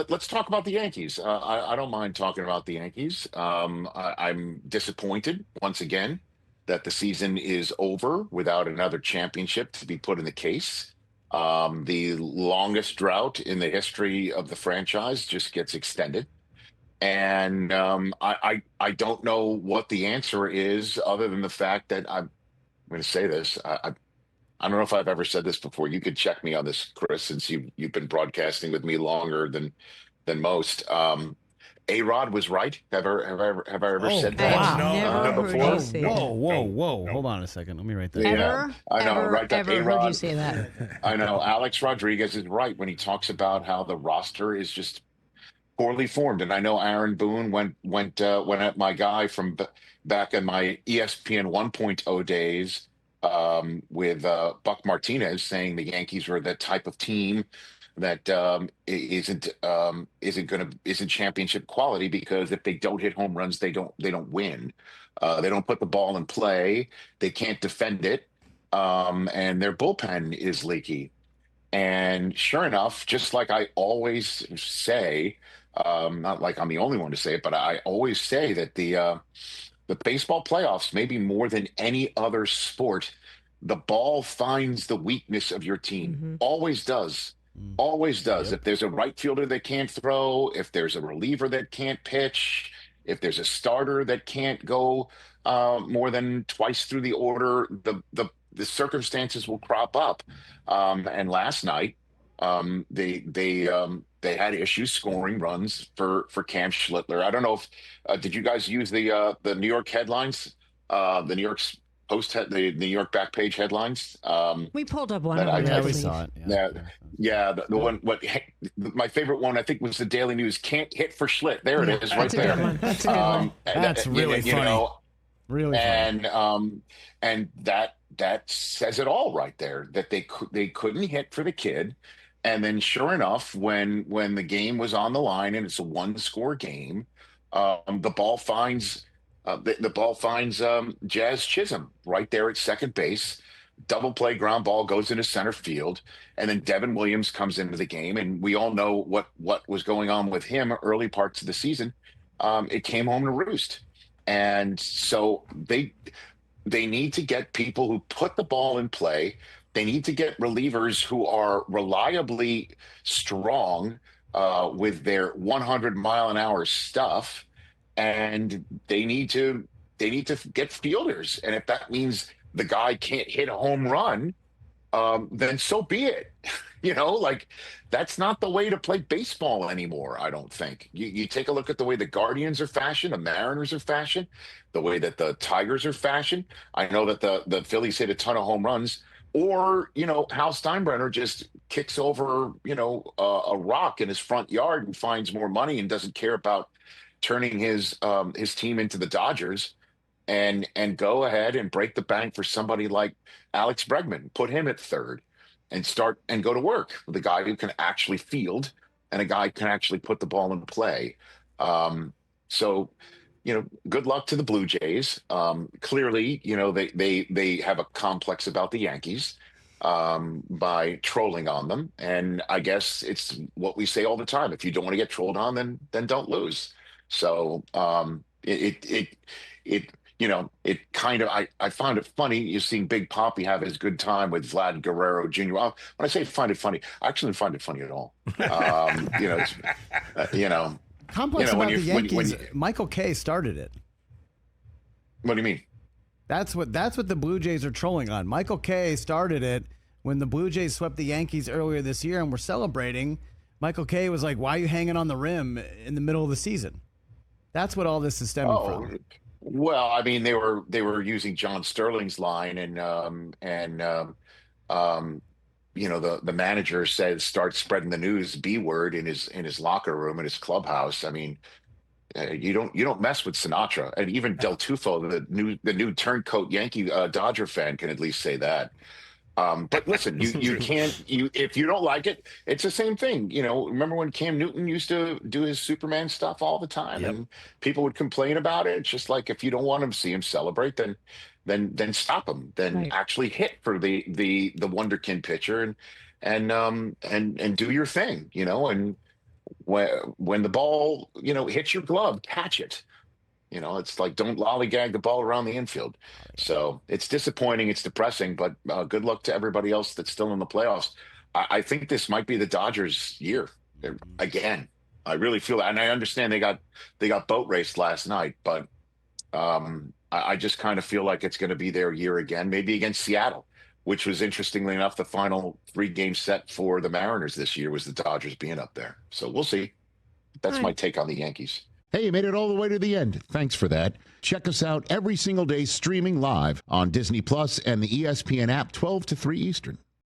let's talk about the Yankees. I don't mind talking about the Yankees. I'm disappointed once again that the season is over without another championship to be put in the case. The longest drought in the history of the franchise just gets extended. And I don't know what the answer is other than the fact that I'm going to say this. I don't know if I've ever said this before. You could check me on this, Chris, since you've been broadcasting with me longer than most. A-Rod was right. Have I ever said that? I've never heard before? you say Whoa. Hold on a second. Let me write that. Ever? I know, ever, right? Ever heard you say that? I know. Alex Rodriguez is right when he talks about how the roster is just poorly formed. And I know Aaron Boone went at my guy from back in my ESPN 1.0 days with Buck Martinez, saying the Yankees were the type of team that isn't championship quality, because if they don't hit home runs, they don't win. They don't put the ball in play. They can't defend it, and their bullpen is leaky. And sure enough, just like I always say, not like I'm the only one to say it, but I always say that the baseball playoffs, maybe more than any other sport, the ball finds the weakness of your team. Always does. Always does. Yep. If there's a right fielder that can't throw, if there's a reliever that can't pitch, if there's a starter that can't go more than twice through the order, the circumstances will crop up. And last night, they had issues scoring runs for Cam Schlittler. I don't know if did you guys use the New York headlines, the New York's the New York back page headlines? We pulled up one. We saw it. The one. My favorite one, I think, was the Daily News. Can't hit for Schlitt. There it is, right there. That's a good one. That's really funny. Really funny. And that says it all right there. That they couldn't hit for the kid. And then, sure enough, when the game was on the line and it's a one-score game, the ball finds Jazz Chisholm right there at second base. Double play ground ball goes into center field, and then Devin Williams comes into the game, and we all know what was going on with him early parts of the season. It came home to roost, and so they need to get people who put the ball in play. They need to get relievers who are reliably strong with their 100-mile-an-hour stuff, and they need to get fielders. And if that means the guy can't hit a home run, then so be it. That's not the way to play baseball anymore, I don't think. You take a look at the way the Guardians are fashioned, the Mariners are fashioned, the way that the Tigers are fashioned. I know that the Phillies hit a ton of home runs. Or, Hal Steinbrenner just kicks over, a rock in his front yard and finds more money and doesn't care about turning his team into the Dodgers, and go ahead and break the bank for somebody like Alex Bregman, put him at third and start and go to work with a guy who can actually field and a guy who can actually put the ball in play. So, good luck to the Blue Jays. Clearly, they have a complex about the Yankees by trolling on them. And I guess it's what we say all the time. If you don't want to get trolled on, then don't lose. So it kind of, I found it funny. You're seeing Big Poppy have his good time with Vlad Guerrero Jr. When I say find it funny, I actually don't find it funny at all. Complex about the Yankees. Michael Kay started it. What do you mean? That's what the Blue Jays are trolling on. Michael Kay started it when the Blue Jays swept the Yankees earlier this year and were celebrating. Michael Kay was like, "Why are you hanging on the rim in the middle of the season?" That's what all this is stemming from. Well, I mean, they were using John Sterling's line, and the manager said, "Start spreading the news, B word," in his locker room, in his clubhouse. I mean, you don't mess with Sinatra, and even Del Tufo, the new turncoat Yankee Dodger fan, can at least say that. But listen, you can't, if you don't like it, it's the same thing. Remember when Cam Newton used to do his Superman stuff all the time, and people would complain about it. It's just like, if you don't want to see him celebrate, then stop him. Then actually hit for the wonderkin pitcher and do your thing. And when the ball, hits your glove, catch it. It's like, don't lollygag the ball around the infield. So it's disappointing. It's depressing, but good luck to everybody else that's still in the playoffs. I think this might be the Dodgers' year again. I really feel that. And I understand they got boat raced last night, but I just kind of feel like it's going to be their year again, maybe against Seattle, which was, interestingly enough, the final 3-game set for the Mariners this year was the Dodgers being up there. So we'll see. That's my take on the Yankees. Hey, you made it all the way to the end. Thanks for that. Check us out every single day streaming live on Disney Plus and the ESPN app 12 to 3 Eastern.